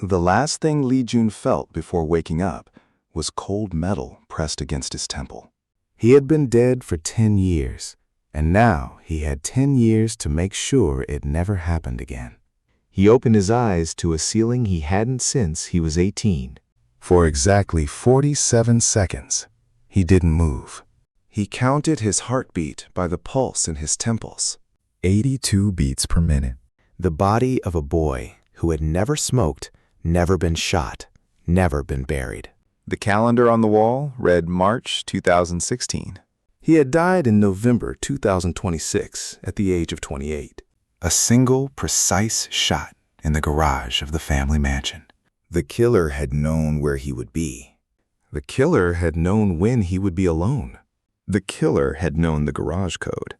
The last thing Lee Jun felt before waking up was cold metal pressed against his temple. He had been dead for 10 years, and now he had 10 years to make sure it never happened again. He opened his eyes to a ceiling he hadn't since he was 18. For exactly 47 seconds, he didn't move. He counted his heartbeat by the pulse in his temples. 82 beats per minute. The body of a boy who had never smoked, never been shot, never been buried. The calendar on the wall read March 2016. He had died in November 2026 at the age of 28. A single precise shot in the garage of the family mansion. The killer had known where he would be. The killer had known when he would be alone. The killer had known the garage code.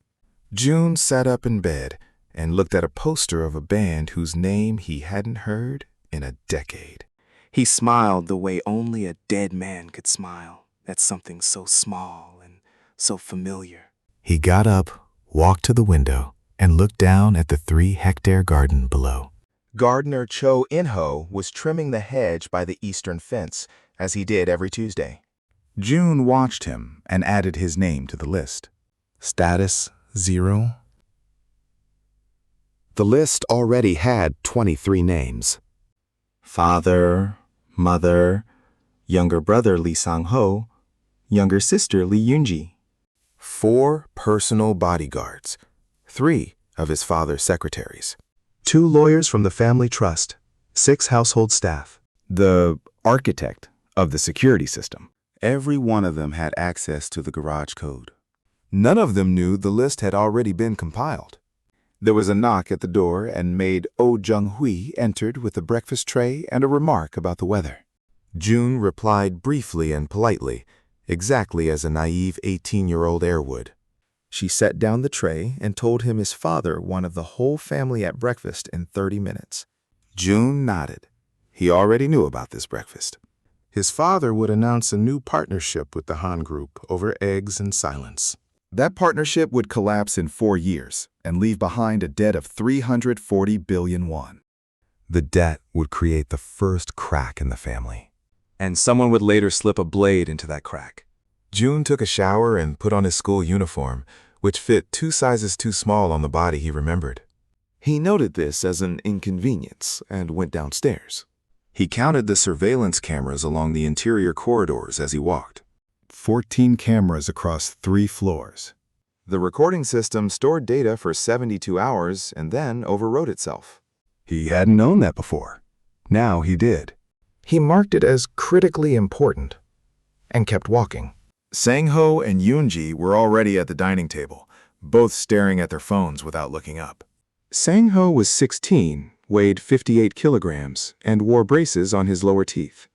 June sat up in bed and looked at a poster of a band whose name he hadn't heard in a decade. He smiled the way only a dead man could smile at something so small and so familiar. He got up, walked to the window, and looked down at the 3-hectare garden below. Gardener Cho In-ho was trimming the hedge by the eastern fence, as he did every Tuesday. June watched him and added his name to the list. Status 0. The list already had 23 names. Father, mother, younger brother Lee Sang-ho, younger sister Lee Yoonji. 4 personal bodyguards, 3 of his father's secretaries, 2 lawyers from the family trust, 6 household staff, the architect of the security system. Every one of them had access to the garage code. None of them knew the list had already been compiled. There was a knock at the door, and maid Oh Jung-hui entered with a breakfast tray and a remark about the weather. June replied briefly and politely, exactly as a naive 18-year-old heir would. She set down the tray and told him his father wanted the whole family at breakfast in 30 minutes. June nodded. He already knew about this breakfast. His father would announce a new partnership with the Han Group over eggs and silence. That partnership would collapse in 4 years and leave behind a debt of 340 billion won. The debt would create the first crack in the family. And someone would later slip a blade into that crack. June took a shower and put on his school uniform, which fit 2 sizes too small on the body he remembered. He noted this as an inconvenience and went downstairs. He counted the surveillance cameras along the interior corridors as he walked. 14 cameras across 3 floors. The recording system stored data for 72 hours and then overwrote itself. He hadn't known that before. Now he did. He marked it as critically important and kept walking. Sang-ho and Yoonji were already at the dining table, both staring at their phones without looking up. Sang-ho was 16, weighed 58 kilograms, and wore braces on his lower teeth.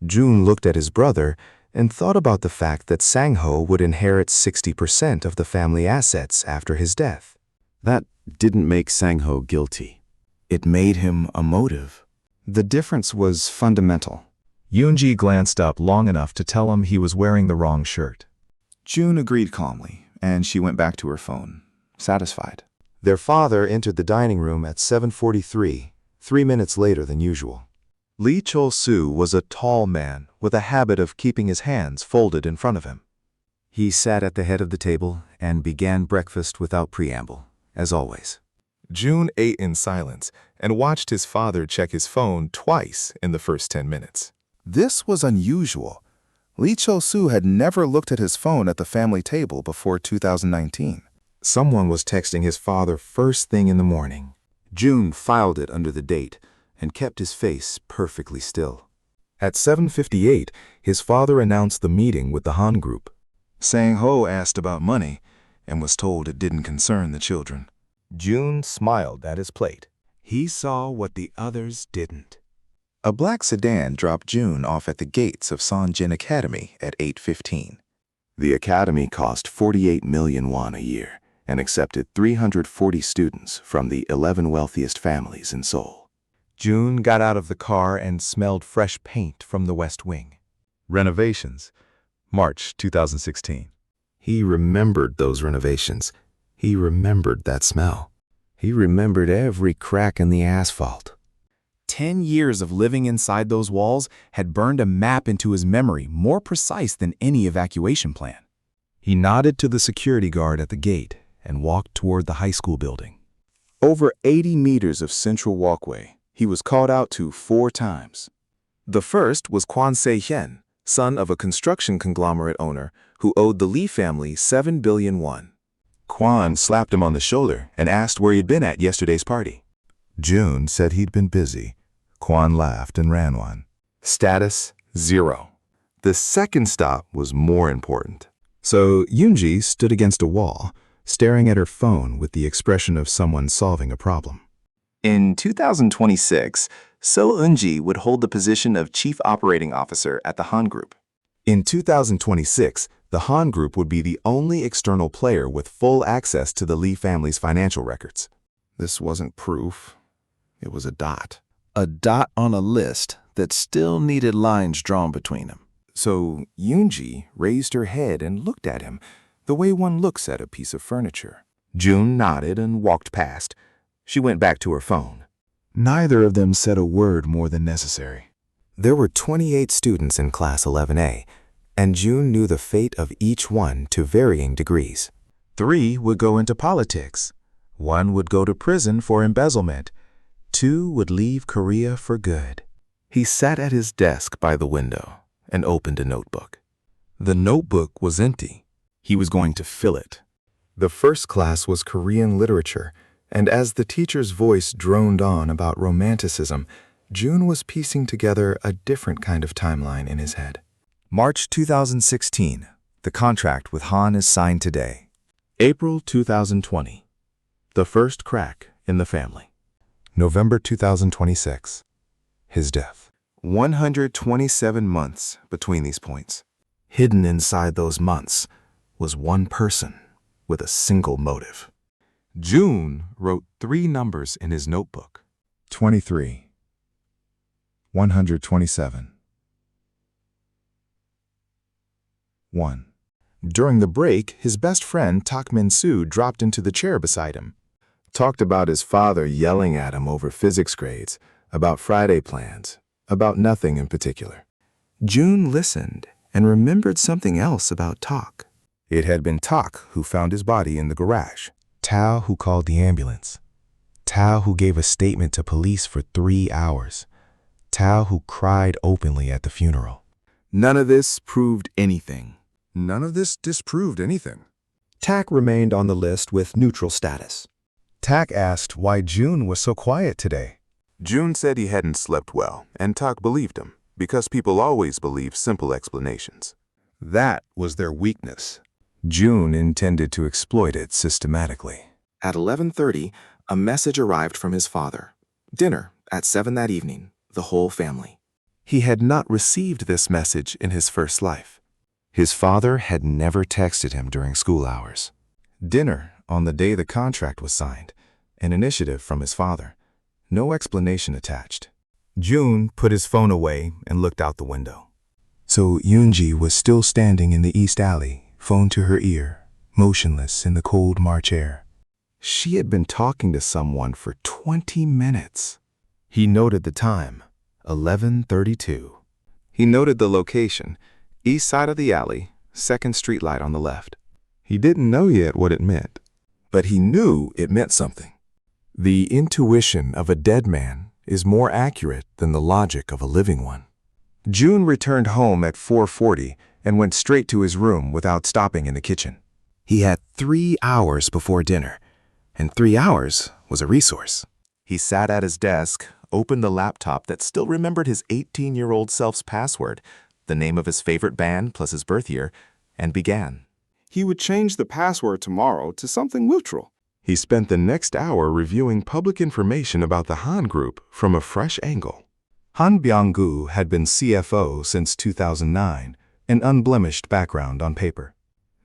June looked at his brother and thought about the fact that Sang-ho would inherit 60% of the family assets after his death. That didn't make Sang-ho guilty. It made him a motive. The difference was fundamental. Yoonji glanced up long enough to tell him he was wearing the wrong shirt. June agreed calmly, and she went back to her phone, satisfied. Their father entered the dining room at 7:43, 3 minutes later than usual. Lee Chol-soo was a tall man with a habit of keeping his hands folded in front of him. He sat at the head of the table and began breakfast without preamble, as always. June ate in silence and watched his father check his phone twice in the first 10 minutes. This was unusual. Lee Chol-soo had never looked at his phone at the family table before 2019. Someone was texting his father first thing in the morning. June filed it under the date and kept his face perfectly still. At 7:58, his father announced the meeting with the Han Group. Sang-ho asked about money and was told it didn't concern the children. June smiled at his plate. He saw what the others didn't. A black sedan dropped June off at the gates of Sonjin Academy at 8:15. The academy cost 48 million won a year and accepted 340 students from the 11 wealthiest families in Seoul. June got out of the car and smelled fresh paint from the West Wing. Renovations, March 2016. He remembered those renovations. He remembered that smell. He remembered every crack in the asphalt. 10 years of living inside those walls had burned a map into his memory more precise than any evacuation plan. He nodded to the security guard at the gate and walked toward the high school building. Over 80 meters of central walkway, he was called out to 4 times. The first was Kwon Se-hyun, son of a construction conglomerate owner who owed the Lee family 7 billion won. Kwon slapped him on the shoulder and asked where he'd been at yesterday's party. June said he'd been busy. Kwon laughed and ran one. Status 0. The second stop was more important. So Yoonji stood against a wall, staring at her phone with the expression of someone solving a problem. In 2026, So Eun-ji would hold the position of Chief Operating Officer at the Han Group. In 2026, the Han Group would be the only external player with full access to the Lee family's financial records. This wasn't proof. It was a dot. A dot on a list that still needed lines drawn between them. So Yoonji raised her head and looked at him, the way one looks at a piece of furniture. June nodded and walked past. She went back to her phone. Neither of them said a word more than necessary. There were 28 students in Class 11A, and June knew the fate of each one to varying degrees. 3 would go into politics. 1 would go to prison for embezzlement. 2 would leave Korea for good. He sat at his desk by the window and opened a notebook. The notebook was empty. He was going to fill it. The first class was Korean literature, and as the teacher's voice droned on about romanticism, June was piecing together a different kind of timeline in his head. March 2016. The contract with Han is signed today. April 2020. The first crack in the family. November 2026. His death. 127 months between these points. Hidden inside those months was one person with a single motive. June wrote 3 numbers in his notebook. 23. 127. 1. During the break, his best friend Tak Min-soo dropped into the chair beside him. Talked about his father yelling at him over physics grades, about Friday plans, about nothing in particular. June listened and remembered something else about Tak. It had been Tak who found his body in the garage. Tao who called the ambulance. Tao who gave a statement to police for 3 hours. Tao who cried openly at the funeral. None of this proved anything. None of this disproved anything. Tak remained on the list with neutral status. Tak asked why June was so quiet today. June said he hadn't slept well, and Tak believed him, because people always believe simple explanations. That was their weakness. June intended to exploit it systematically. At 11:30, a message arrived from his father. Dinner at 7 that evening, the whole family. He had not received this message in his first life. His father had never texted him during school hours. Dinner on the day the contract was signed, an initiative from his father. No explanation attached. June put his phone away and looked out the window. So Yoonji was still standing in the east alley, phone to her ear, motionless in the cold March air. She had been talking to someone for 20 minutes. He noted the time, 11:32. He noted the location, east side of the alley, second street light on the left. He didn't know yet what it meant, but he knew it meant something. The intuition of a dead man is more accurate than the logic of a living one. June returned home at 4:40 and went straight to his room without stopping in the kitchen. He had 3 hours before dinner, and 3 hours was a resource. He sat at his desk, opened the laptop that still remembered his 18-year-old self's password, the name of his favorite band plus his birth year, and began. He would change the password tomorrow to something neutral. He spent the next hour reviewing public information about the Han Group from a fresh angle. Han Byung-gu had been CFO since 2009, an unblemished background on paper.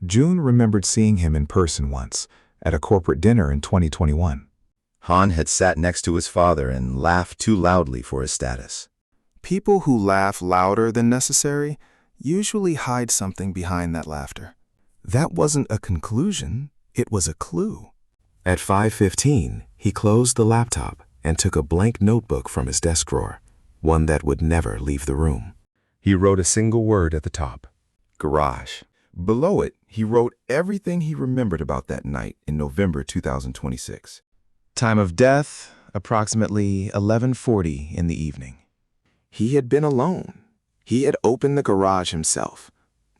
June remembered seeing him in person once, at a corporate dinner in 2021. Han had sat next to his father and laughed too loudly for his status. People who laugh louder than necessary usually hide something behind that laughter. That wasn't a conclusion, it was a clue. At 5:15, he closed the laptop and took a blank notebook from his desk drawer, one that would never leave the room. He wrote a single word at the top: garage. Below it, he wrote everything he remembered about that night in November 2026. Time of death, approximately 11:40 in the evening. He had been alone. He had opened the garage himself.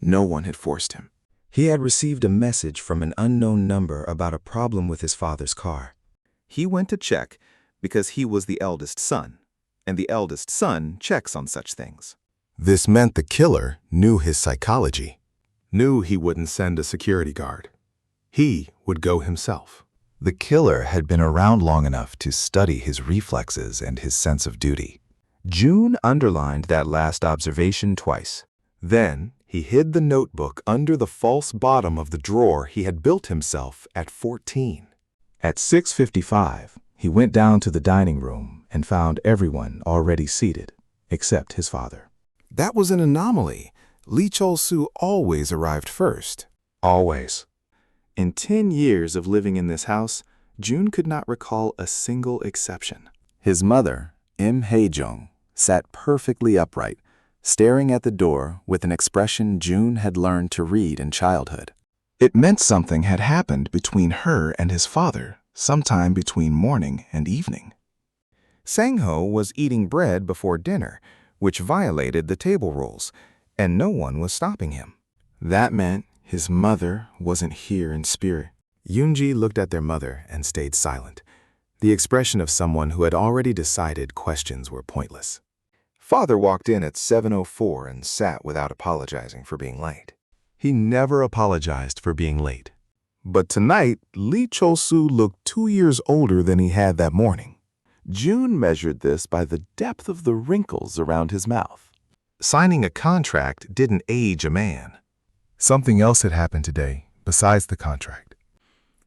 No one had forced him. He had received a message from an unknown number about a problem with his father's car. He went to check because he was the eldest son, and the eldest son checks on such things. This meant the killer knew his psychology, knew he wouldn't send a security guard. He would go himself. The killer had been around long enough to study his reflexes and his sense of duty. June underlined that last observation twice. Then he hid the notebook under the false bottom of the drawer he had built himself at 14. At 6:55, he went down to the dining room and found everyone already seated, except his father. That was an anomaly. Lee Chol-soo always arrived first. Always. In 10 years of living in this house, June could not recall a single exception. His mother, Im Hae-jung, sat perfectly upright, staring at the door with an expression June had learned to read in childhood. It meant something had happened between her and his father, sometime between morning and evening. Sang-ho was eating bread before dinner, which violated the table rules, and no one was stopping him. That meant his mother wasn't here in spirit. Yoonji looked at their mother and stayed silent, the expression of someone who had already decided questions were pointless. Father walked in at 7:04 and sat without apologizing for being late. He never apologized for being late. But tonight, Lee Chol-soo looked 2 years older than he had that morning. June measured this by the depth of the wrinkles around his mouth. Signing a contract didn't age a man. Something else had happened today, besides the contract.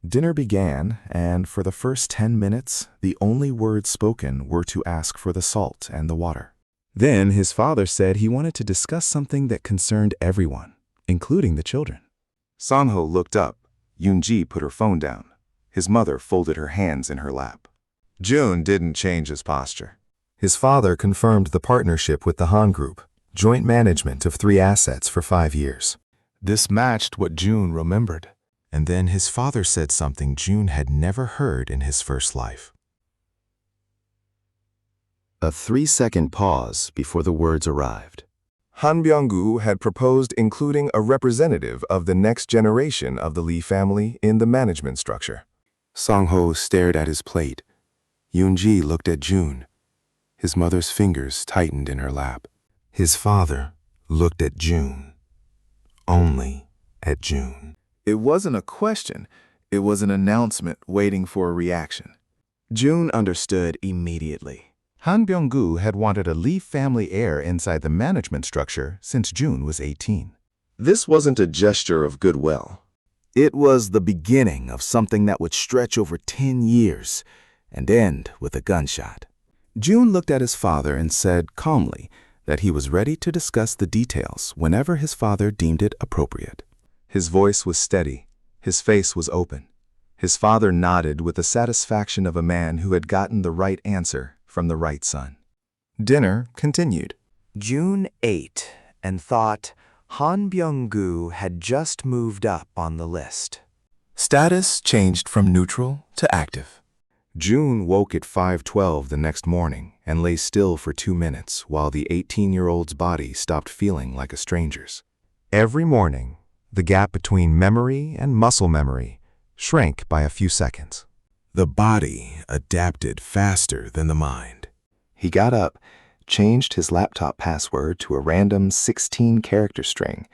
Dinner began, and for the first 10 minutes, the only words spoken were to ask for the salt and the water. Then his father said he wanted to discuss something that concerned everyone, including the children. Sang-ho looked up. Yoonji put her phone down. His mother folded her hands in her lap. June didn't change his posture. His father confirmed the partnership with the Han Group, joint management of 3 assets for 5 years. This matched what June remembered. And then his father said something June had never heard in his first life. A 3-second pause before the words arrived. Han Byung-gu had proposed including a representative of the next generation of the Lee family in the management structure. Sang-ho stared at his plate. Yoonji looked at June. His mother's fingers tightened in her lap. His father looked at June. Only at June. It wasn't a question. It was an announcement waiting for a reaction. June understood immediately. Han Byung-gu had wanted a Lee family heir inside the management structure since June was 18. This wasn't a gesture of goodwill. It was the beginning of something that would stretch over 10 years and end with a gunshot. June looked at his father and said calmly that he was ready to discuss the details whenever his father deemed it appropriate. His voice was steady. His face was open. His father nodded with the satisfaction of a man who had gotten the right answer from the right son. Dinner continued. June ate and thought Han Byung-gu had just moved up on the list. Status changed from neutral to active. June woke at 5:12 the next morning and lay still for 2 minutes while the 18-year-old's body stopped feeling like a stranger's. Every morning, the gap between memory and muscle memory shrank by a few seconds. The body adapted faster than the mind. He got up, changed his laptop password to a random 16-character string,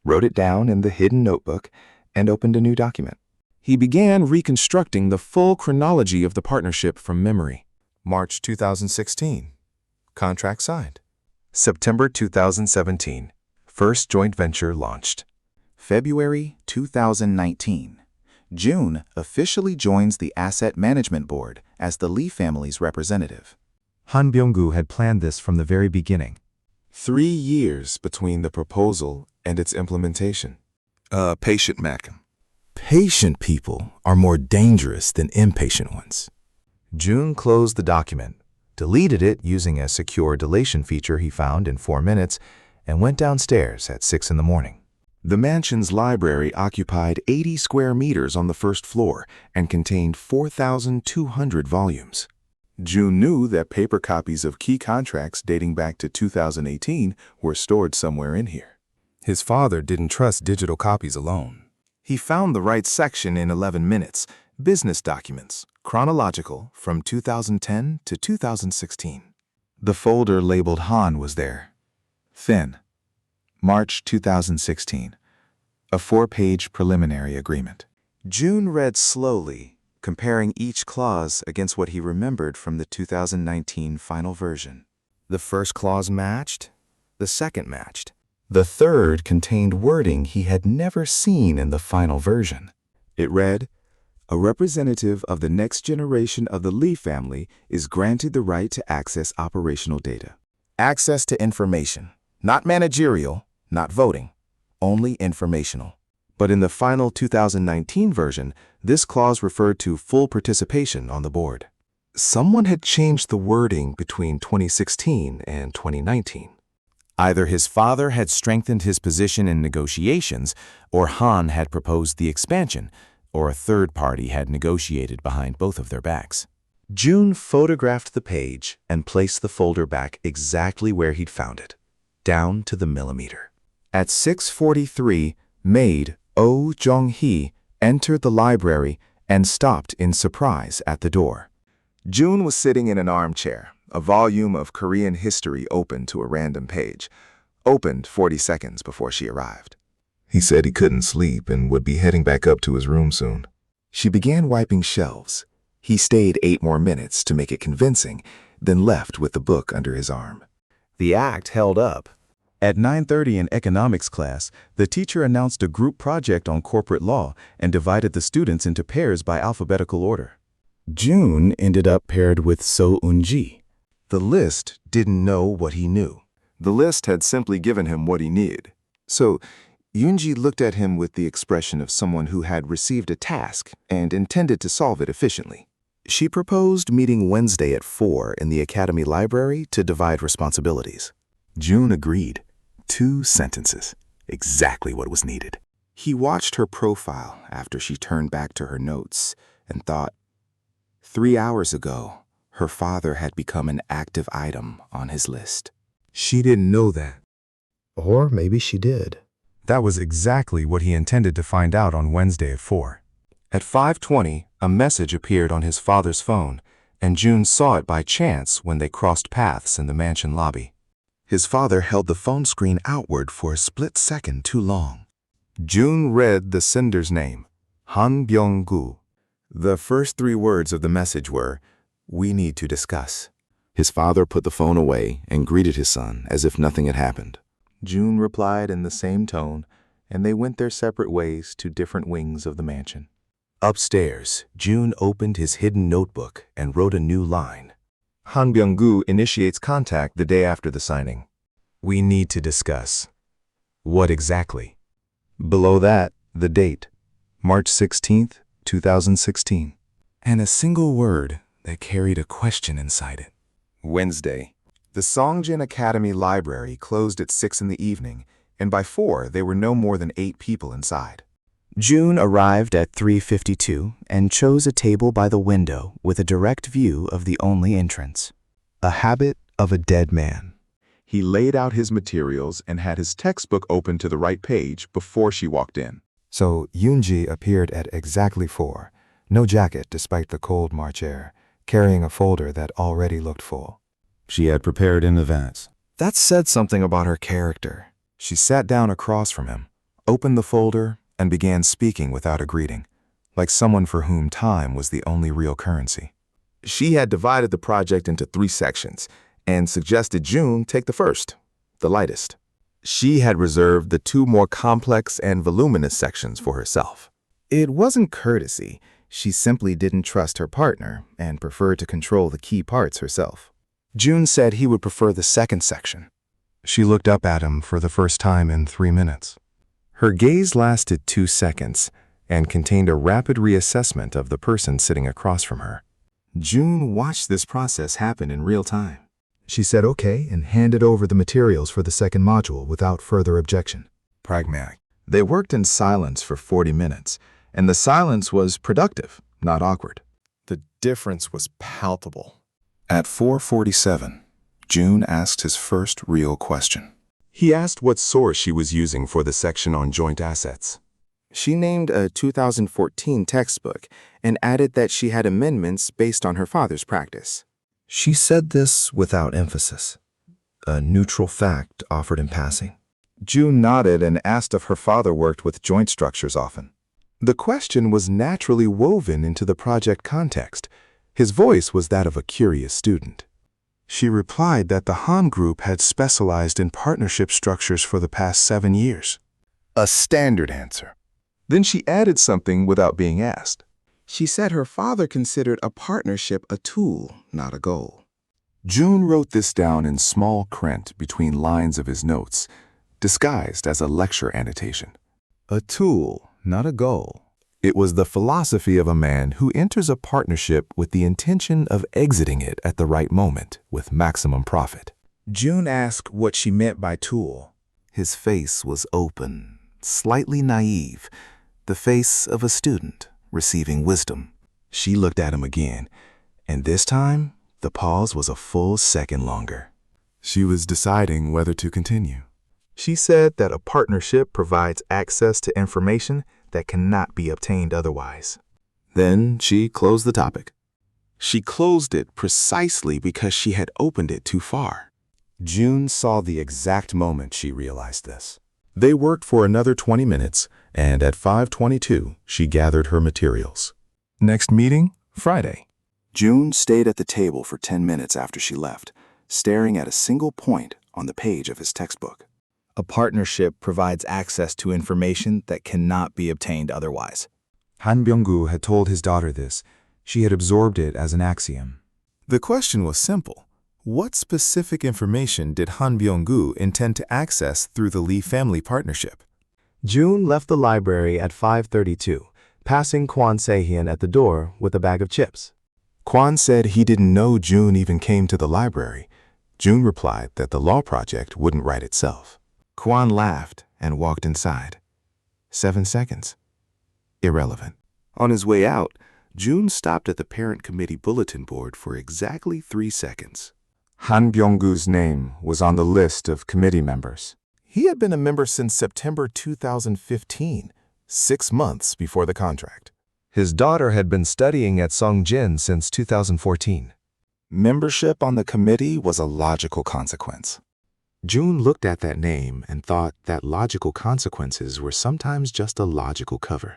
wrote it down in the hidden notebook, and opened a new document. He began reconstructing the full chronology of the partnership from memory. March 2016. Contract signed. September 2017. First joint venture launched. February 2019. June officially joins the Asset Management Board as the Lee family's representative. Han Byung-gu had planned this from the very beginning. 3 years between the proposal and its implementation. Patient Mac. Patient people are more dangerous than impatient ones. June closed the document, deleted it using a secure deletion feature he found in 4 minutes, and went downstairs at 6 in the morning. The mansion's library occupied 80 square meters on the first floor and contained 4,200 volumes. June knew that paper copies of key contracts dating back to 2018 were stored somewhere in here. His father didn't trust digital copies alone. He found the right section in 11 minutes, business documents, chronological from 2010 to 2016. The folder labeled Han was there. Thin. March 2016. A 4-page preliminary agreement. June read slowly, comparing each clause against what he remembered from the 2019 final version. The first clause matched. The second matched. The third contained wording he had never seen in the final version. It read, "A representative of the next generation of the Lee family is granted the right to access operational data." Access to information. Not managerial, not voting. Only informational. But in the final 2019 version, this clause referred to full participation on the board. Someone had changed the wording between 2016 and 2019. Either his father had strengthened his position in negotiations, or Han had proposed the expansion, or a third party had negotiated behind both of their backs. June photographed the page and placed the folder back exactly where he'd found it, down to the millimeter. At 6:43, maid Oh Jong-hee entered the library and stopped in surprise at the door. June was sitting in an armchair, a volume of Korean history open to a random page, opened 40 seconds before she arrived. He said he couldn't sleep and would be heading back up to his room soon. She began wiping shelves. He stayed 8 more minutes to make it convincing, then left with the book under his arm. The act held up. At 9:30 in economics class, the teacher announced a group project on corporate law and divided the students into pairs by alphabetical order. June ended up paired with So Un-ji. The list didn't know what he knew. The list had simply given him what he needed. So Yoonji looked at him with the expression of someone who had received a task and intended to solve it efficiently. She proposed meeting Wednesday at 4 in the academy library to divide responsibilities. June agreed. 2 sentences. Exactly what was needed. He watched her profile after she turned back to her notes and thought, 3 hours ago, her father had become an active item on his list. She didn't know that. Or maybe she did. That was exactly what he intended to find out on Wednesday at 4. At 5:20, a message appeared on his father's phone, and June saw it by chance when they crossed paths in the mansion lobby. His father held the phone screen outward for a split second too long. June read the sender's name, Han Byung-gu. The first 3 words of the message were, "We need to discuss." His father put the phone away and greeted his son as if nothing had happened. June replied in the same tone, and they went their separate ways to different wings of the mansion. Upstairs, June opened his hidden notebook and wrote a new line. Han Byung-gu initiates contact the day after the signing. We need to discuss. What exactly? Below that, the date, March 16th, 2016. And a single word that carried a question inside it. Wednesday. The Songjin Academy Library closed at 6 in the evening, and by 4 there were no more than 8 people inside. June arrived at 3:52 and chose a table by the window with a direct view of the only entrance. A habit of a dead man. He laid out his materials and had his textbook open to the right page before she walked in. So Yoonji appeared at exactly 4, no jacket despite the cold March air, carrying a folder that already looked full. She had prepared in advance. That said something about her character. She sat down across from him, opened the folder, and began speaking without a greeting, like someone for whom time was the only real currency. She had divided the project into 3 sections and suggested June take the first, the lightest. She had reserved the 2 more complex and voluminous sections for herself. It wasn't courtesy. She simply didn't trust her partner and preferred to control the key parts herself. June said he would prefer the second section. She looked up at him for the first time in 3 minutes. Her gaze lasted 2 seconds and contained a rapid reassessment of the person sitting across from her. June watched this process happen in real time. She said okay and handed over the materials for the second module without further objection. Pragmatic. They worked in silence for 40 minutes, and the silence was productive, not awkward. The difference was palpable. At 4:47, June asked his first real question. He asked what source she was using for the section on joint assets. She named a 2014 textbook and added that she had amendments based on her father's practice. She said this without emphasis, a neutral fact offered in passing. June nodded and asked if her father worked with joint structures often. The question was naturally woven into the project context. His voice was that of a curious student. She replied that the Han Group had specialized in partnership structures for the past 7 years. A standard answer. Then she added something without being asked. She said her father considered a partnership a tool, not a goal. June wrote this down in small print between lines of his notes, disguised as a lecture annotation. A tool, not a goal. It was the philosophy of a man who enters a partnership with the intention of exiting it at the right moment with maximum profit. June asked what she meant by tool. His face was open, slightly naive, the face of a student receiving wisdom. She looked at him again, and this time the pause was a full second longer. She was deciding whether to continue. She said that a partnership provides access to information that cannot be obtained otherwise. Then she closed the topic. She closed it precisely because she had opened it too far. June saw the exact moment she realized this. They worked for another 20 minutes, and at 5:22, she gathered her materials. Next meeting, Friday. June stayed at the table for 10 minutes after she left, staring at a single point on the page of his textbook. A partnership provides access to information that cannot be obtained otherwise. Han Byung-gu had told his daughter this. She had absorbed it as an axiom. The question was simple. What specific information did Han Byung-gu intend to access through the Lee family partnership? June left the library at 5:32, passing Kwon Se-hyun at the door with a bag of chips. Kwon said he didn't know June even came to the library. June replied that the law project wouldn't write itself. Kwon laughed and walked inside. 7 seconds. Irrelevant. On his way out, June stopped at the parent committee bulletin board for exactly 3 seconds. Han Byung-gu's name was on the list of committee members. He had been a member since September 2015, 6 months before the contract. His daughter had been studying at Songjin since 2014. Membership on the committee was a logical consequence. June looked at that name and thought that logical consequences were sometimes just a logical cover.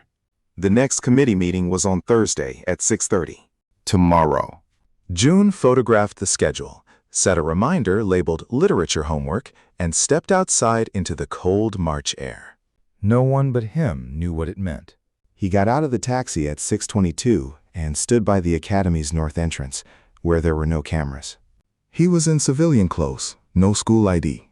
The next committee meeting was on Thursday at 6:30. Tomorrow. June photographed the schedule, set a reminder labeled literature homework, and stepped outside into the cold March air. No one but him knew what it meant. He got out of the taxi at 6:22 and stood by the academy's north entrance, where there were no cameras. He was in civilian clothes, no school ID.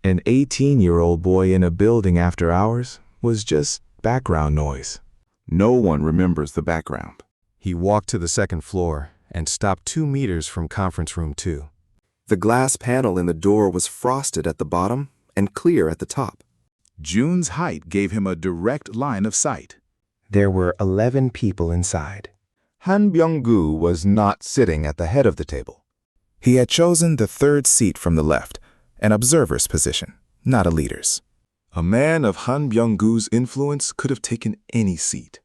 An 18-year-old boy in a building after hours was just background noise. No one remembers the background. He walked to the second floor and stopped 2 meters from conference room 2. The glass panel in the door was frosted at the bottom and clear at the top. June's height gave him a direct line of sight. There were 11 people inside. Han Byung-gu was not sitting at the head of the table. He had chosen the third seat from the left, an observer's position, not a leader's. A man of Han Byung-gu's influence could have taken any seat.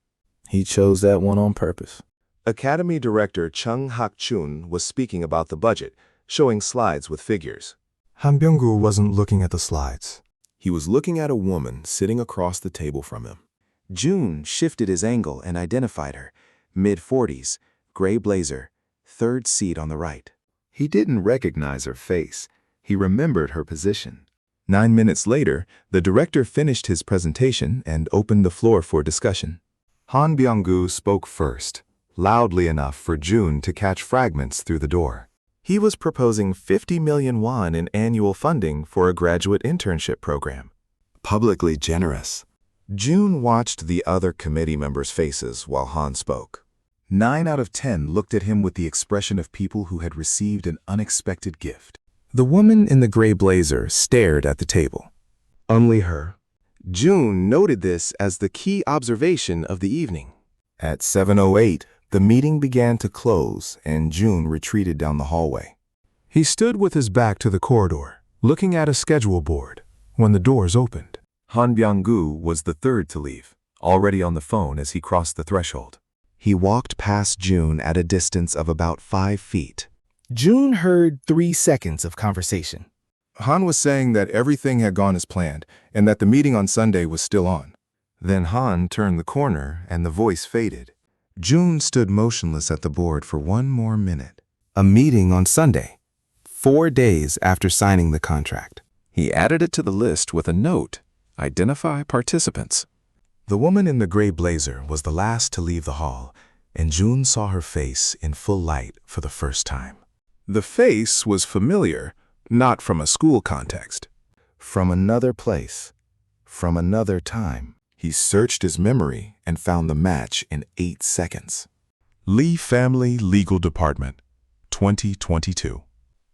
He chose that one on purpose. Academy Director Chung Hak-chun was speaking about the budget, showing slides with figures. Han Byung-gu wasn't looking at the slides. He was looking at a woman sitting across the table from him. June shifted his angle and identified her, mid-40s, gray blazer, third seat on the right. He didn't recognize her face. He remembered her position. 9 minutes later, the director finished his presentation and opened the floor for discussion. Han Byung-gu spoke first, loudly enough for June to catch fragments through the door. He was proposing 50 million won in annual funding for a graduate internship program. Publicly generous. June watched the other committee members' faces while Han spoke. 9 out of 10 looked at him with the expression of people who had received an unexpected gift. The woman in the gray blazer stared at the table. Only her. June noted this as the key observation of the evening. At 7:08, the meeting began to close and June retreated down the hallway. He stood with his back to the corridor, looking at a schedule board, when the doors opened. Han Byung-gu was the third to leave, already on the phone as he crossed the threshold. He walked past June at a distance of about 5 feet. June heard 3 seconds of conversation. Han was saying that everything had gone as planned and that the meeting on Sunday was still on. Then Han turned the corner and the voice faded. June stood motionless at the board for 1 more minute. A meeting on Sunday, 4 days after signing the contract. He added it to the list with a note, "Identify participants." The woman in the gray blazer was the last to leave the hall, and June saw her face in full light for the first time. The face was familiar, not from a school context. From another place, from another time. He searched his memory and found the match in 8 seconds. Lee Family Legal Department, 2022.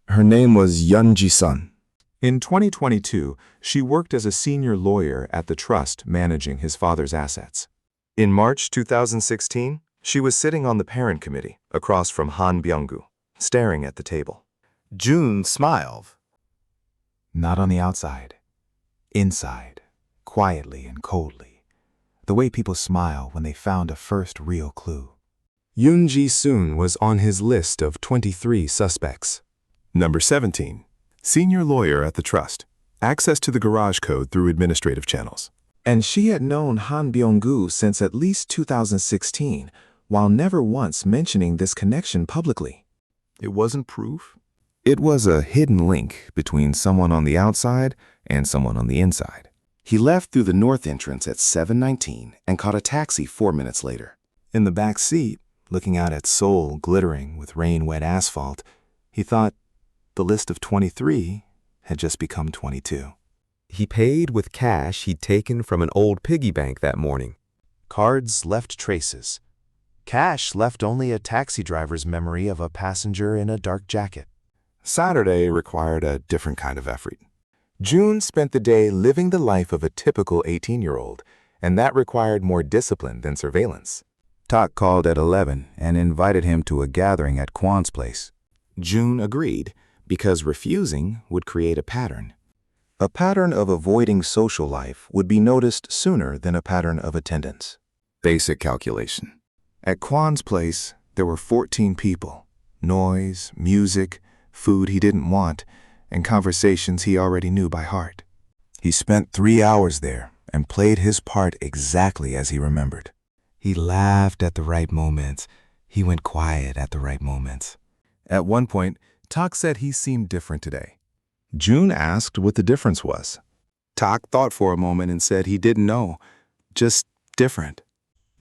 Her name was Yun Ji-sun. In 2022, she worked as a senior lawyer at the trust managing his father's assets. In March 2016, she was sitting on the parent committee across from Han Byung-gu, staring at the table. June smiled. Not on the outside. Inside, quietly and coldly. The way people smile when they found a first real clue. Yoon Ji-soon was on his list of 23 suspects. Number 17. Senior lawyer at the trust. Access to the garage code through administrative channels. And she had known Han Byung-gu since at least 2016, while never once mentioning this connection publicly. It wasn't proof. It was a hidden link between someone on the outside and someone on the inside. He left through the north entrance at 7:19 and caught a taxi 4 minutes later. In the back seat, looking out at Seoul glittering with rain-wet asphalt, he thought the list of 23 had just become 22. He paid with cash he'd taken from an old piggy bank that morning. Cards left traces. Cash left only a taxi driver's memory of a passenger in a dark jacket. Saturday required a different kind of effort. June spent the day living the life of a typical 18-year-old, and that required more discipline than surveillance. Tak called at 11 and invited him to a gathering at Kwan's place. June agreed, because refusing would create a pattern. A pattern of avoiding social life would be noticed sooner than a pattern of attendance. Basic calculation. At Kwan's place, there were 14 people. Noise, music, food he didn't want, and conversations he already knew by heart. He spent 3 hours there and played his part exactly as he remembered. He laughed at the right moments. He went quiet at the right moments. At one point, Tak said he seemed different today. June asked what the difference was. Tak thought for a moment and said he didn't know, just different.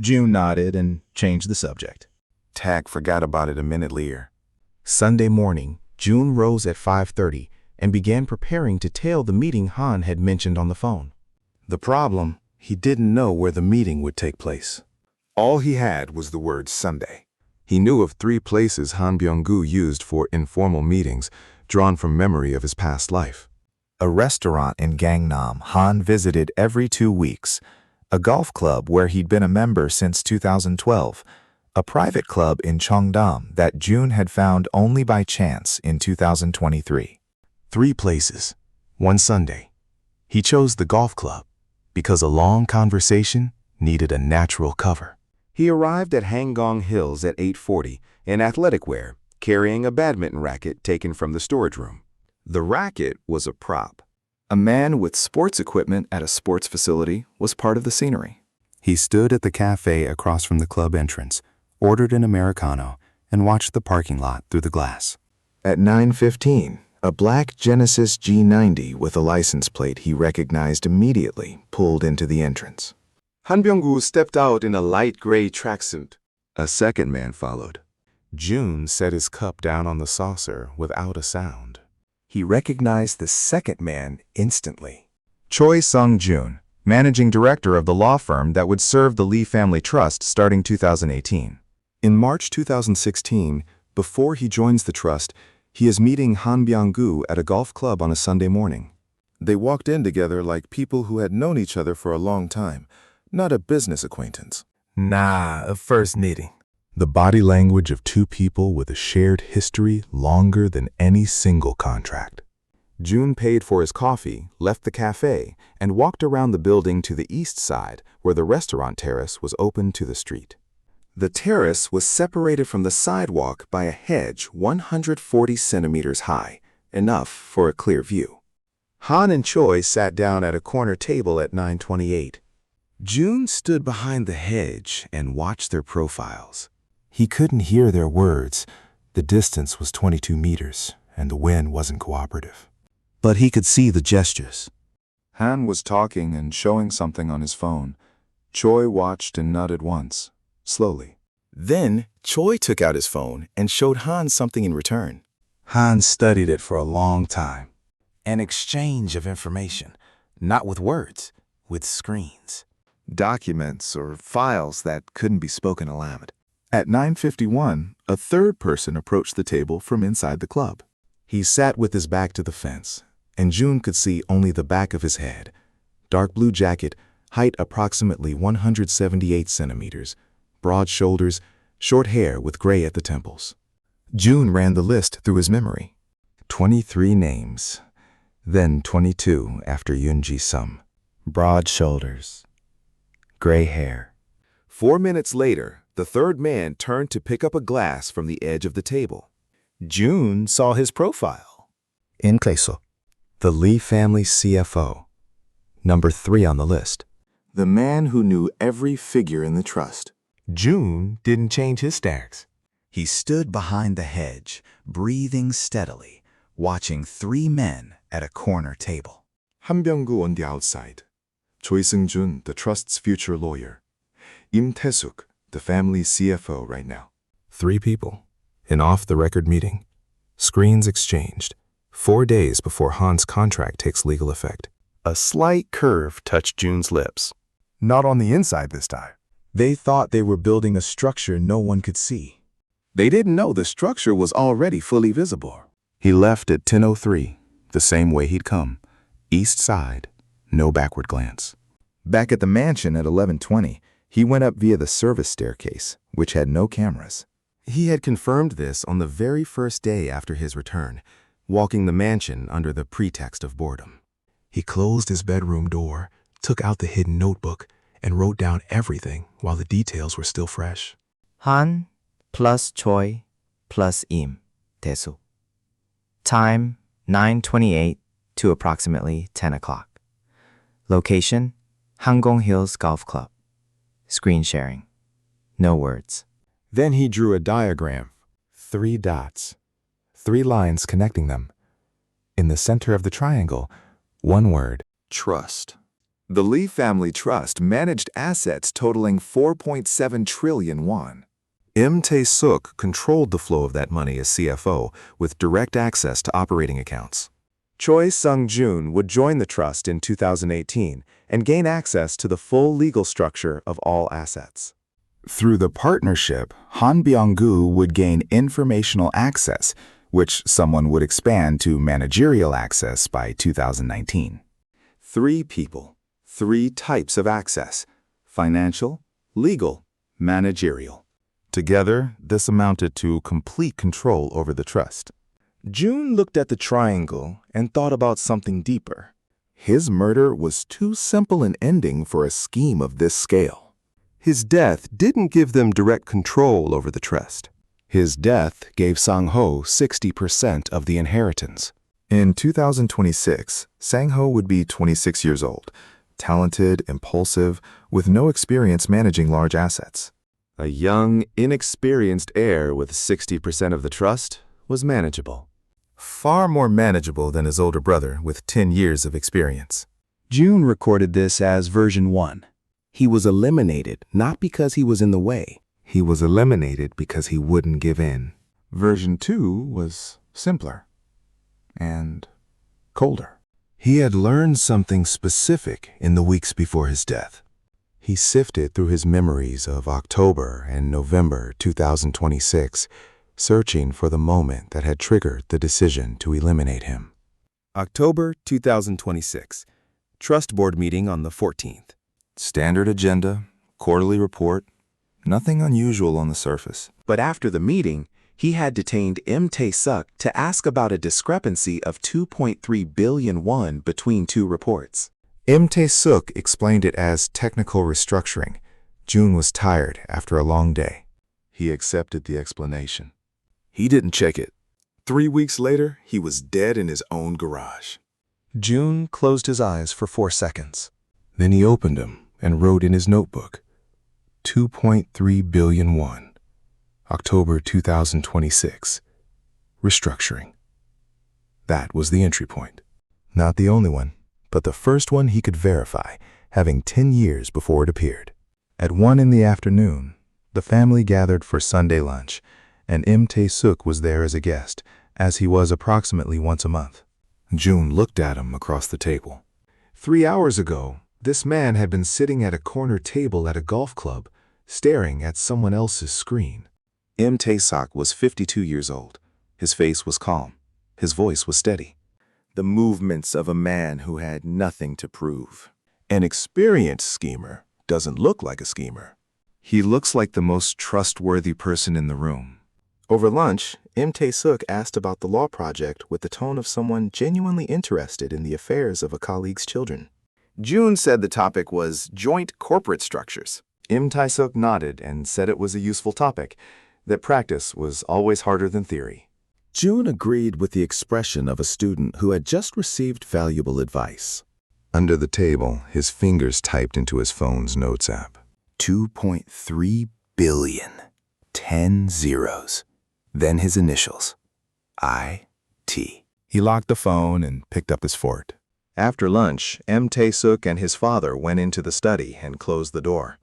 June nodded and changed the subject. Tak forgot about it a minute later. Sunday morning, June rose at 5:30 and began preparing to tell the meeting Han had mentioned on the phone. The problem, he didn't know where the meeting would take place. All he had was the word Sunday. He knew of 3 places Han Byung-gu used for informal meetings, drawn from memory of his past life. A restaurant in Gangnam Han visited every 2 weeks, a golf club where he'd been a member since 2012, a private club in Cheongdam that June had found only by chance in 2023. 3 places, 1 Sunday. He chose the golf club because a long conversation needed a natural cover. He arrived at Hanggang Hills at 8:40 in athletic wear, carrying a badminton racket taken from the storage room. The racket was a prop. A man with sports equipment at a sports facility was part of the scenery. He stood at the cafe across from the club entrance, ordered an Americano, and watched the parking lot through the glass. At 9:15, a black Genesis G90 with a license plate he recognized immediately pulled into the entrance. Han Byung-gu stepped out in a light gray tracksuit. A second man followed. June set his cup down on the saucer without a sound. He recognized the second man instantly. Choi Sung-jun, managing director of the law firm that would serve the Lee family trust starting 2018. In March 2016, before he joins the trust, he is meeting Han Byung-gu at a golf club on a Sunday morning. They walked in together like people who had known each other for a long time, not a business acquaintance. Nah, a first meeting. The body language of two people with a shared history longer than any single contract. June paid for his coffee, left the cafe, and walked around the building to the east side, where the restaurant terrace was open to the street. The terrace was separated from the sidewalk by a hedge 140 centimeters high, enough for a clear view. Han and Choi sat down at a corner table at 9:28. June stood behind the hedge and watched their profiles. He couldn't hear their words. The distance was 22 meters, and the wind wasn't cooperative. But he could see the gestures. Han was talking and showing something on his phone. Choi watched and nodded once, slowly. Then, Choi took out his phone and showed Han something in return. Han studied it for a long time. An exchange of information, not with words, with screens. Documents or files that couldn't be spoken aloud. At 9:51, a third person approached the table from inside the club. He sat with his back to the fence, and June could see only the back of his head. Dark blue jacket, height approximately 178 centimeters, broad shoulders, short hair with gray at the temples. June ran the list through his memory. 23 names, then 22 after Yoonji's sum. Broad shoulders, gray hair. 4 minutes later, the third man turned to pick up a glass from the edge of the table. June saw his profile. In Kleiso, the Lee family CFO, number 3 on the list. The man who knew every figure in the trust. June didn't change his stance. He stood behind the hedge, breathing steadily, watching 3 men at a corner table. Han Byung-gu on the outside. Choi Seung-jun, the trust's future lawyer. Im Tae-suk, the family's CFO right now. 3 people. An off-the-record meeting. Screens exchanged. 4 days before Han's contract takes legal effect. A slight curve touched June's lips. Not on the inside this time. They thought they were building a structure no one could see. They didn't know the structure was already fully visible. He left at 10:03, the same way he'd come. East side, no backward glance. Back at the mansion at 11:20, he went up via the service staircase, which had no cameras. He had confirmed this on the very first day after his return, walking the mansion under the pretext of boredom. He closed his bedroom door, took out the hidden notebook, and wrote down everything while the details were still fresh. Han plus Choi plus Im Tae-suk. Time 9:28 to approximately 10 o'clock. Location Hangong Hills Golf Club. Screen sharing. No words. Then he drew a diagram. 3 dots. 3 lines connecting them. In the center of the triangle, 1 word. Trust. The Lee family trust managed assets totaling 4.7 trillion won. Im Tae-suk controlled the flow of that money as CFO with direct access to operating accounts. Choi Seung-jun would join the trust in 2018 and gain access to the full legal structure of all assets. Through the partnership, Han Byung-gu would gain informational access, which someone would expand to managerial access by 2019. 3 people, 3 types of access: financial, legal, managerial. Together, this amounted to complete control over the trust. June looked at the triangle and thought about something deeper. His murder was too simple an ending for a scheme of this scale. His death didn't give them direct control over the trust. His death gave Sang-ho 60% of the inheritance. In 2026, Sang-ho would be 26 years old, talented, impulsive, with no experience managing large assets. A young, inexperienced heir with 60% of the trust was manageable. Far more manageable than his older brother with 10 years of experience. June recorded this as version 1. He was eliminated not because he was in the way. He was eliminated because he wouldn't give in. Version 2 was simpler and colder. He had learned something specific in the weeks before his death. He sifted through his memories of October and November 2026, searching for the moment that had triggered the decision to eliminate him. October 2026. Trust board meeting on the 14th. Standard agenda, quarterly report, nothing unusual on the surface. But after the meeting, he had detained M. Tae-suk to ask about a discrepancy of 2.3 billion won between two reports. M. Tae-suk explained it as technical restructuring. June was tired after a long day. He accepted the explanation. He didn't check it. 3 weeks later, he was dead in his own garage. June closed his eyes for 4 seconds. Then he opened them and wrote in his notebook, 2.3 billion won, October 2026, restructuring. That was the entry point. Not the only one, but the first one he could verify, having 10 years before it appeared. At 1 in the afternoon, the family gathered for Sunday lunch, and M. Tae-suk was there as a guest, as he was approximately once a month. June looked at him across the table. 3 hours ago, this man had been sitting at a corner table at a golf club, staring at someone else's screen. M. Tae-suk was 52 years old. His face was calm. His voice was steady. The movements of a man who had nothing to prove. An experienced schemer doesn't look like a schemer. He looks like the most trustworthy person in the room. Over lunch, M. Tae-suk asked about the law project with the tone of someone genuinely interested in the affairs of a colleague's children. June said the topic was joint corporate structures. M. Tae-suk nodded and said it was a useful topic, that practice was always harder than theory. June agreed with the expression of a student who had just received valuable advice. Under the table, his fingers typed into his phone's notes app. 2.3 billion. 10 zeros. Then his initials. I.T. He locked the phone and picked up his fork. After lunch, M. Tae-suk and his father went into the study and closed the door.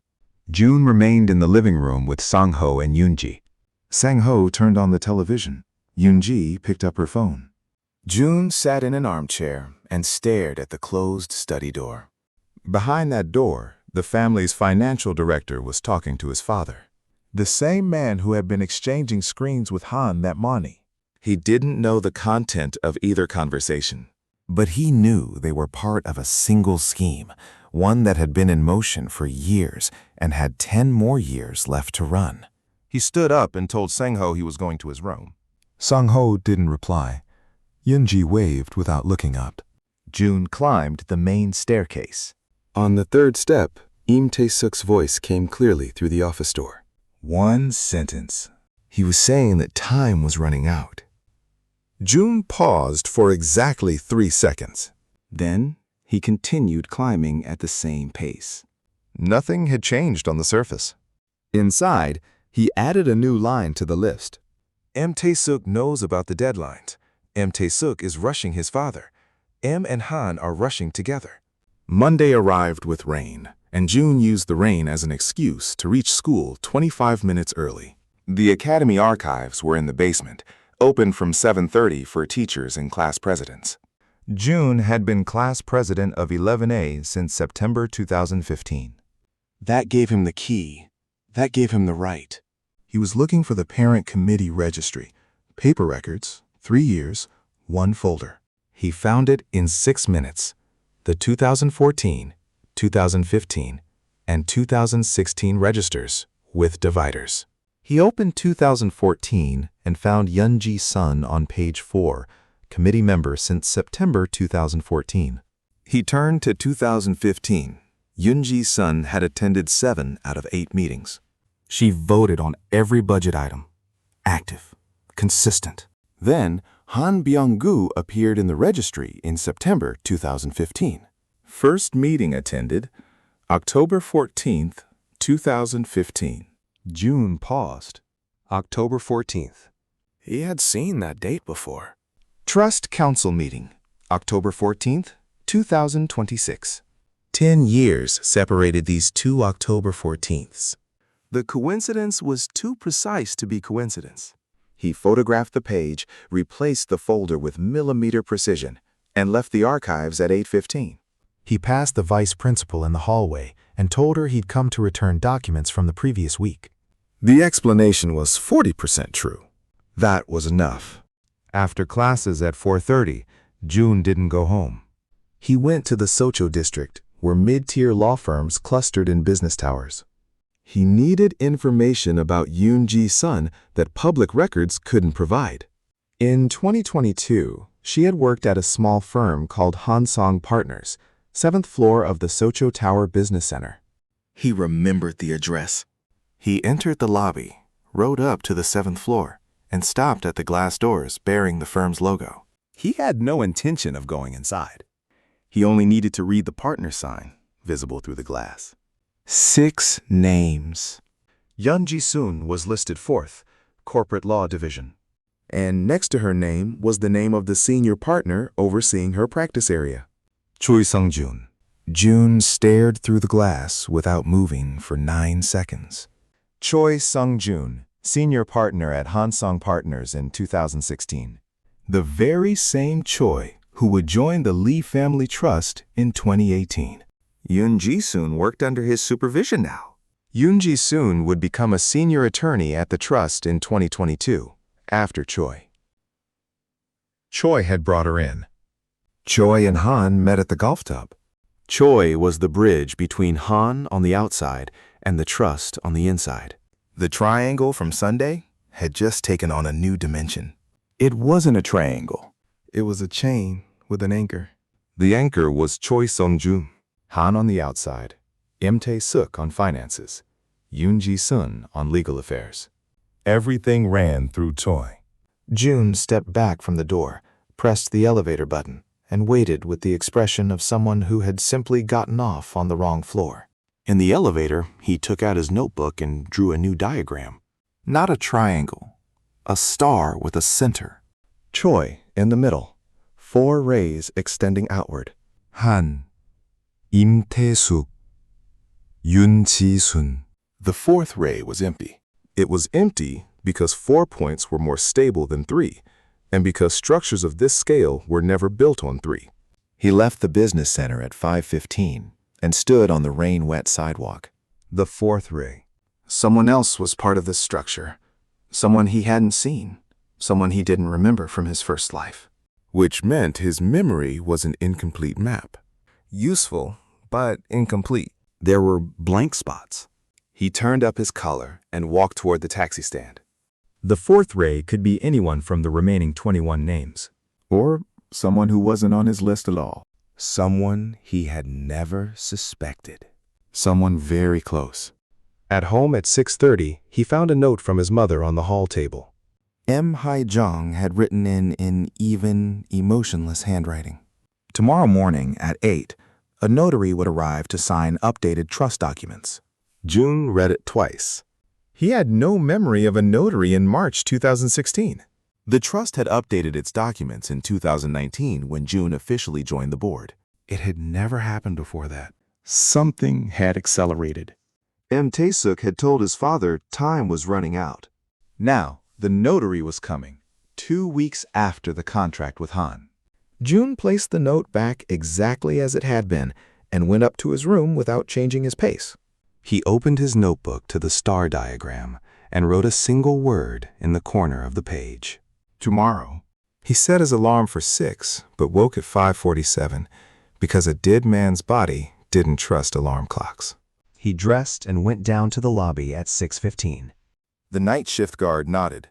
June remained in the living room with Sang-ho and Yoon-ji. Sang-ho turned on the television. Yoon-ji picked up her phone. June sat in an armchair and stared at the closed study door. Behind that door, the family's financial director was talking to his father. The same man who had been exchanging screens with Han that morning. He didn't know the content of either conversation, but he knew they were part of a single scheme, one that had been in motion for years and had 10 more years left to run. He stood up and told Sang-ho he was going to his room. Sang-ho didn't reply. Yoon-ji waved without looking up. June climbed the main staircase. On the third step, M. Tae-suk's voice came clearly through the office door. 1 sentence. He was saying that time was running out. June paused for exactly 3 seconds. Then he continued climbing at the same pace. Nothing had changed on the surface. Inside, he added a new line to the list. M. Tae-suk knows about the deadlines. M. Tae-suk is rushing his father. M and Han are rushing together. Monday arrived with rain, and June used the rain as an excuse to reach school 25 minutes early. The academy archives were in the basement, open from 7:30 for teachers and class presidents. June had been class president of 11A since September 2015. That gave him the key. That gave him the right. He was looking for the parent committee registry, paper records, 3 years, 1 folder. He found it in 6 minutes. The 2014, 2015, and 2016 registers with dividers. He opened 2014 and found Yoon-ji's son on page 4, committee member since September 2014. He turned to 2015. Yoon-ji's son had attended 7 out of 8 meetings. She voted on every budget item. Active. Consistent. Then, Han Byung-gu appeared in the registry in September 2015. First meeting attended, October 14th, 2015. June paused. October 14th. He had seen that date before. Trust Council meeting, October 14th, 2026. 10 years separated these 2 October 14ths. The coincidence was too precise to be coincidence. He photographed the page, replaced the folder with millimeter precision, and left the archives at 8:15. He passed the vice principal in the hallway and told her he'd come to return documents from the previous week. The explanation was 40% true. That was enough. After classes at 4:30, June didn't go home. He went to the Socho district, where mid-tier law firms clustered in business towers. He needed information about Yoonji's son that public records couldn't provide. In 2022, she had worked at a small firm called Hansong Partners, 7th floor of the Socho Tower Business Center. He remembered the address. He entered the lobby, rode up to the 7th floor, and stopped at the glass doors bearing the firm's logo. He had no intention of going inside. He only needed to read the partner sign, visible through the glass. 6 names. Yoon Ji-soon was listed 4th, Corporate Law Division. And next to her name was the name of the senior partner overseeing her practice area. Choi Sung-jun. June stared through the glass without moving for 9 seconds. Choi Sung-jun, senior partner at Hansong Partners in 2016. The very same Choi who would join the Lee Family Trust in 2018. Yoon Ji-soon worked under his supervision now. Yoon Ji-soon would become a senior attorney at the trust in 2022, after Choi. Choi had brought her in. Choi and Han met at the golf tub. Choi was the bridge between Han on the outside and the trust on the inside. The triangle from Sunday had just taken on a new dimension. It wasn't a triangle. It was a chain with an anchor. The anchor was Choi Sung-jun. Han on the outside, Tae-suk on finances, Yoon Ji-soon on legal affairs. Everything ran through Choi. June stepped back from the door, pressed the elevator button, and waited with the expression of someone who had simply gotten off on the wrong floor. In the elevator, he took out his notebook and drew a new diagram. Not a triangle, a star with a center. Choi in the middle, 4 rays extending outward. Han, Tae-suk, Yoon Ji-soon. The 4th ray was empty. It was empty because 4 points were more stable than 3, and because structures of this scale were never built on 3. He left the business center at 5:15 and stood on the rain-wet sidewalk. The 4th ray. Someone else was part of this structure. Someone he hadn't seen. Someone he didn't remember from his first life. Which meant his memory was an incomplete map. Useful, but incomplete. There were blank spots. He turned up his collar and walked toward the taxi stand. The 4th ray could be anyone from the remaining 21 names. Or someone who wasn't on his list at all. Someone he had never suspected. Someone very close. At home at 6:30, he found a note from his mother on the hall table. M. Hai-jong had written in even, emotionless handwriting. Tomorrow morning at 8, a notary would arrive to sign updated trust documents. June read it twice. He had no memory of a notary in March 2016. The trust had updated its documents in 2019 when June officially joined the board. It had never happened before that. Something had accelerated. Tae-suk had told his father time was running out. Now, the notary was coming, 2 weeks after the contract with Han. June placed the note back exactly as it had been and went up to his room without changing his pace. He opened his notebook to the star diagram and wrote a single word in the corner of the page. Tomorrow. He set his alarm for 6, but woke at 5:47 because a dead man's body didn't trust alarm clocks. He dressed and went down to the lobby at 6:15. The night shift guard nodded.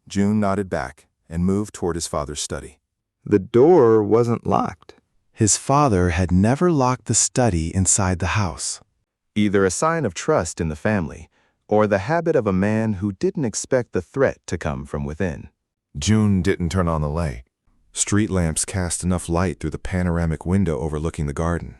June nodded back and moved toward his father's study. The door wasn't locked. His father had never locked the study inside the house. Either a sign of trust in the family, or the habit of a man who didn't expect the threat to come from within. June didn't turn on the light. Street lamps cast enough light through the panoramic window overlooking the garden.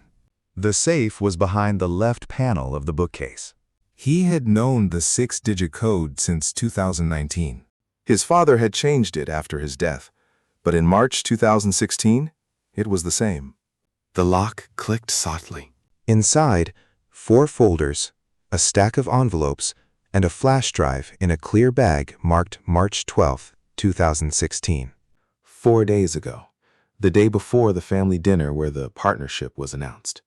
The safe was behind the left panel of the bookcase. He had known the 6-digit code since 2019. His father had changed it after his death, but in March 2016, it was the same. The lock clicked softly. Inside, 4 folders, a stack of envelopes, and a flash drive in a clear bag marked March 12, 2016. 4 days ago, the day before the family dinner where the partnership was announced.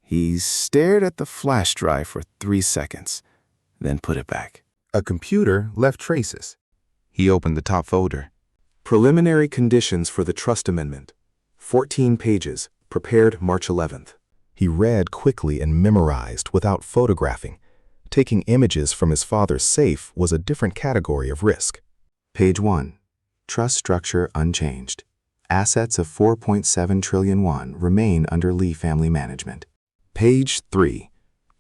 He stared at the flash drive for 3 seconds, then put it back. A computer left traces. He opened the top folder. Preliminary conditions for the trust amendment. 14 pages, prepared March 11th. He read quickly and memorized without photographing. Taking images from his father's safe was a different category of risk. Page 1. Trust structure unchanged. Assets of 4.7 trillion won remain under Lee family management. Page 3.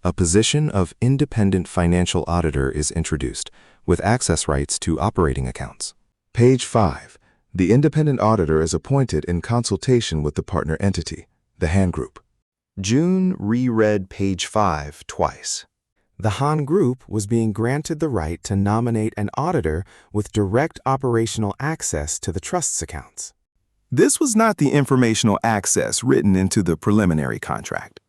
A position of independent financial auditor is introduced, with access rights to operating accounts. Page 5. The independent auditor is appointed in consultation with the partner entity, the Han Group. June reread page 5 twice. The Han Group was being granted the right to nominate an auditor with direct operational access to the trust's accounts. This was not the informational access written into the preliminary contract.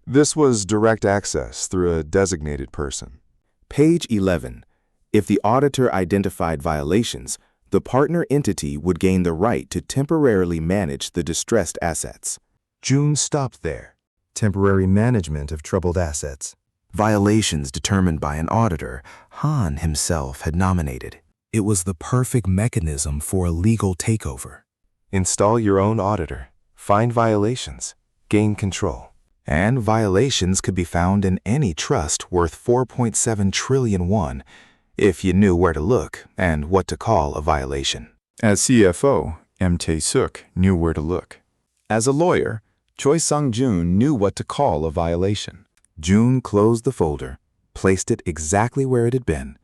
This was direct access through a designated person. Page 11. If the auditor identified violations, the partner entity would gain the right to temporarily manage the distressed assets. June stopped there. Temporary management of troubled assets. Violations determined by an auditor Han himself had nominated. It was the perfect mechanism for a legal takeover. Install your own auditor. Find violations. Gain control. And violations could be found in any trust worth 4.7 trillion won if you knew where to look and what to call a violation. As CFO, Tae-suk knew where to look. As a lawyer, Choi Sung-jun knew what to call a violation. June closed the folder, placed it exactly where it had been,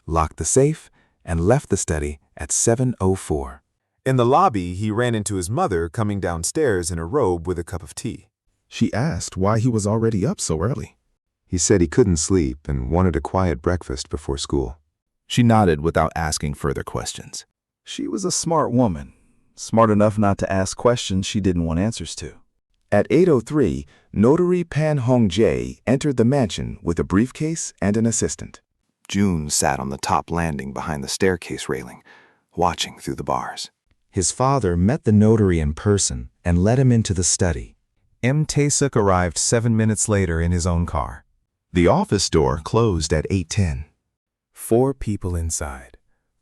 locked the safe, and left the study at 7:04. In the lobby, he ran into his mother coming downstairs in a robe with a cup of tea. She asked why he was already up so early. He said he couldn't sleep and wanted a quiet breakfast before school. She nodded without asking further questions. She was a smart woman, smart enough not to ask questions she didn't want answers to. At 8:03, Notary Pan Hong-jae entered the mansion with a briefcase and an assistant. June sat on the top landing behind the staircase railing, watching through the bars. His father met the notary in person and led him into the study. Tae-suk arrived 7 minutes later in his own car. The office door closed at 8:10. 4 people inside.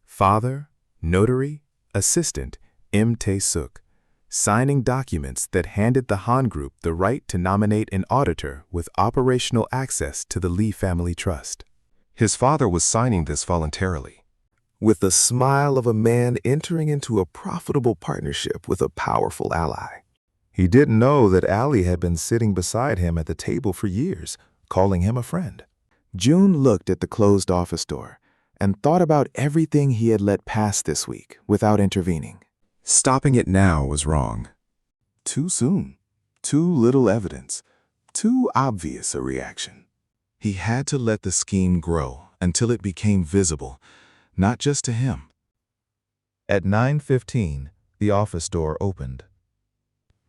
Father, notary, assistant, Tae-suk, signing documents that handed the Han Group the right to nominate an auditor with operational access to the Lee family trust. His father was signing this voluntarily. With the smile of a man entering into a profitable partnership with a powerful ally. He didn't know that Ali had been sitting beside him at the table for years, calling him a friend. June looked at the closed office door and thought about everything he had let pass this week without intervening. Stopping it now was wrong. Too soon. Too little evidence. Too obvious a reaction. He had to let the scheme grow until it became visible, not just to him. At 9:15, the office door opened.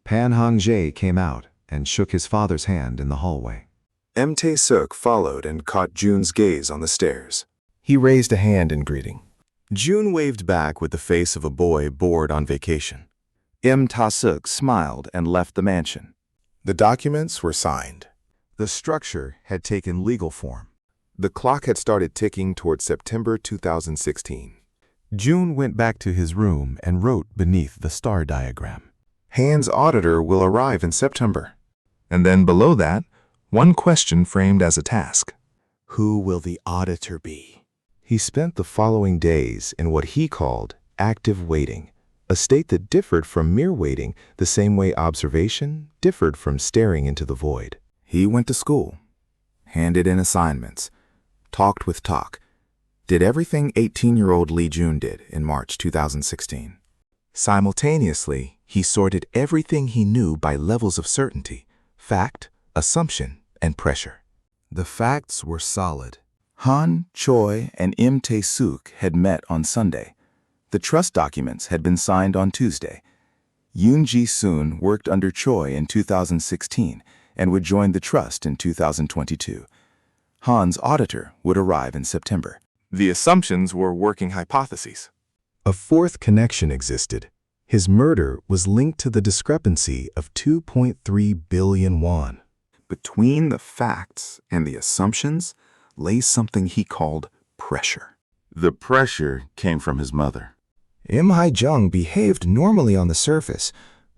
Pan Hong-jae came out and shook his father's hand in the hallway. Tae-suk followed and caught June's gaze on the stairs. He raised a hand in greeting. June waved back with the face of a boy bored on vacation. Tae-suk smiled and left the mansion. The documents were signed. The structure had taken legal form. The clock had started ticking toward September 2016. June went back to his room and wrote beneath the star diagram. Han's auditor will arrive in September. And then below that, one question framed as a task. Who will the auditor be? He spent the following days in what he called active waiting, a state that differed from mere waiting the same way observation differed from staring into the void. He went to school, handed in assignments, talked with talk, did everything 18-year-old Lee Jun did in March 2016. Simultaneously, he sorted everything he knew by levels of certainty, fact, assumption, and pressure. The facts were solid. Han, Choi, and Tae-suk had met on Sunday. The trust documents had been signed on Tuesday. Yoon Ji-soon worked under Choi in 2016 and would join the trust in 2022. Han's auditor would arrive in September. The assumptions were working hypotheses. A fourth connection existed. His murder was linked to the discrepancy of 2.3 billion won. between the facts and the assumptions lay something he called pressure. The pressure came from his mother. Im Hae-jung behaved normally on the surface,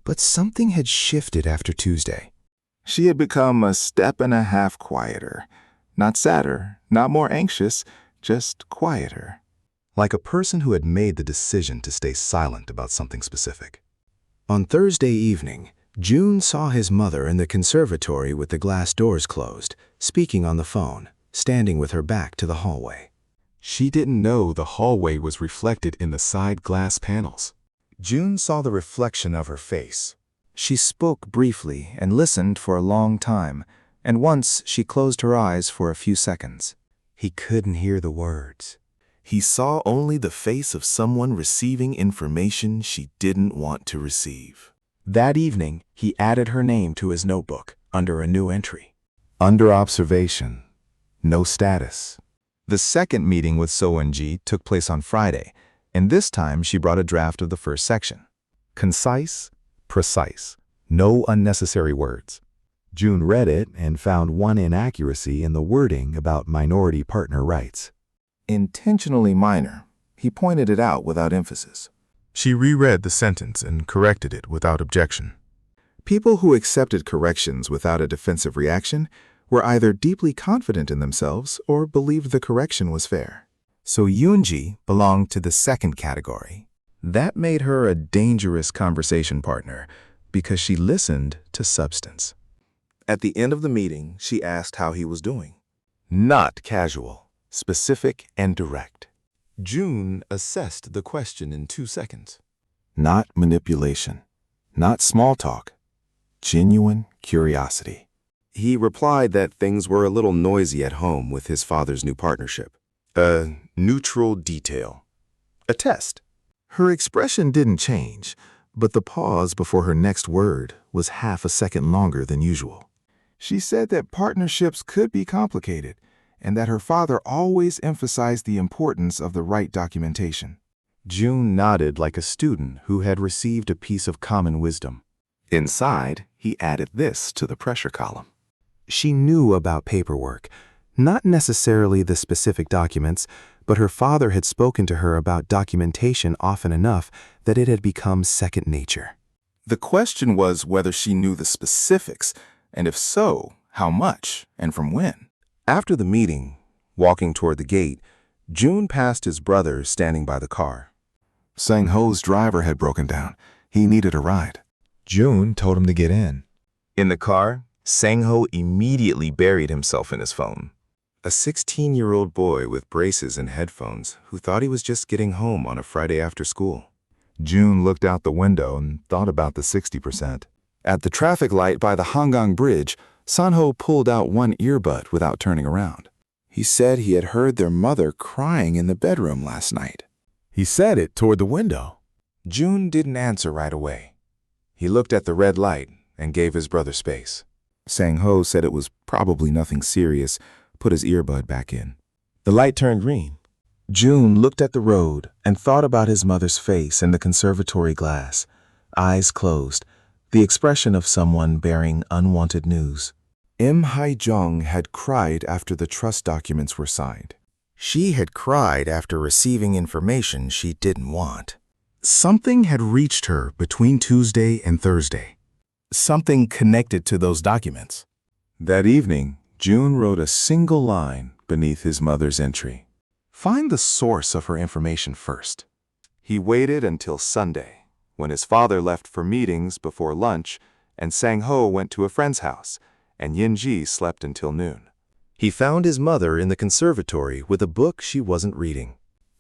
but something had shifted after Tuesday. She had become a step and a half quieter. Not sadder, not more anxious, just quieter. Like a person who had made the decision to stay silent about something specific. On Thursday evening, June saw his mother in the conservatory with the glass doors closed, speaking on the phone, standing with her back to the hallway. She didn't know the hallway was reflected in the side glass panels. June saw the reflection of her face. She spoke briefly and listened for a long time, and once she closed her eyes for a few seconds. He couldn't hear the words. He saw only the face of someone receiving information she didn't want to receive. That evening, he added her name to his notebook under a new entry. Under observation. No status. The second meeting with So-eun-ji took place on Friday, and this time she brought a draft of the first section. Concise, precise, no unnecessary words. June read it and found one inaccuracy in the wording about minority partner rights. Intentionally minor, he pointed it out without emphasis. She reread the sentence and corrected it without objection. People who accepted corrections without a defensive reaction were either deeply confident in themselves or believed the correction was fair. So Yoonji belonged to the second category. That made her a dangerous conversation partner because she listened to substance. At the end of the meeting, she asked how he was doing. Not casual, specific and direct. June assessed the question in 2 seconds. Not manipulation, not small talk, genuine curiosity. He replied that things were a little noisy at home with his father's new partnership. A neutral detail. A test. Her expression didn't change, but the pause before her next word was half a second longer than usual. She said that partnerships could be complicated, and that her father always emphasized the importance of the right documentation. June nodded like a student who had received a piece of common wisdom. Inside, he added this to the pressure column. She knew about paperwork, not necessarily the specific documents, but her father had spoken to her about documentation often enough that it had become second nature. The question was whether she knew the specifics, and if so, how much and from when. After the meeting, walking toward the gate, June passed his brother standing by the car. Sang-ho's driver had broken down. He needed a ride. June told him to get in. In the car, Sang-ho immediately buried himself in his phone. A 16-year-old boy with braces and headphones who thought he was just getting home on a Friday after school. June looked out the window and thought about the 60%. At the traffic light by the Hangang Bridge, San-ho pulled out one earbud without turning around. He said he had heard their mother crying in the bedroom last night. He said it toward the window. June didn't answer right away. He looked at the red light and gave his brother space. Sang-ho said it was probably nothing serious, put his earbud back in. The light turned green. June looked at the road and thought about his mother's face in the conservatory glass, eyes closed, the expression of someone bearing unwanted news. Im Hae-jung had cried after the trust documents were signed. She had cried after receiving information she didn't want. Something had reached her between Tuesday and Thursday. Something connected to those documents. That evening, June wrote a single line beneath his mother's entry. Find the source of her information first. He waited until Sunday, when his father left for meetings before lunch, and Sang-ho went to a friend's house, and Yin-ji slept until noon. He found his mother in the conservatory with a book she wasn't reading.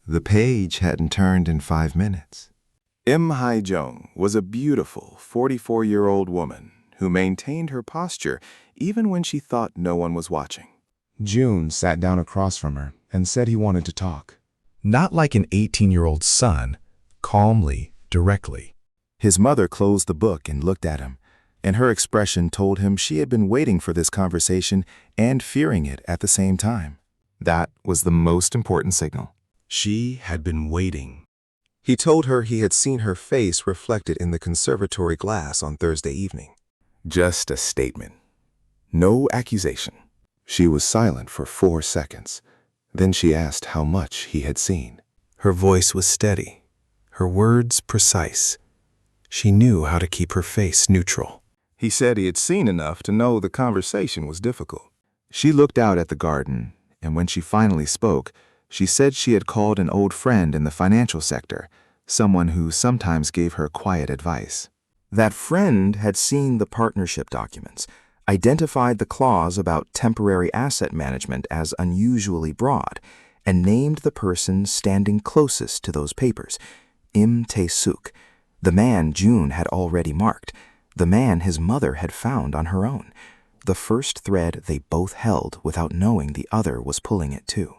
The page hadn't turned in 5 minutes. Im Hae-jung was a beautiful 44-year-old woman who maintained her posture even when she thought no one was watching. June sat down across from her and said he wanted to talk. Not like an 18-year-old son, calmly, directly. His mother closed the book and looked at him, and her expression told him she had been waiting for this conversation and fearing it at the same time. That was the most important signal. She had been waiting. He told her he had seen her face reflected in the conservatory glass on Thursday evening. Just a statement. No accusation. She was silent for 4 seconds. Then she asked how much he had seen. Her voice was steady, her words precise. She knew how to keep her face neutral. He said he had seen enough to know the conversation was difficult. She looked out at the garden, and when she finally spoke, she said she had called an old friend in the financial sector, someone who sometimes gave her quiet advice. That friend had seen the partnership documents, identified the clause about temporary asset management as unusually broad, and named the person standing closest to those papers, Im Tae-suk, the man June had already marked, the man his mother had found on her own, the first thread they both held without knowing the other was pulling it too.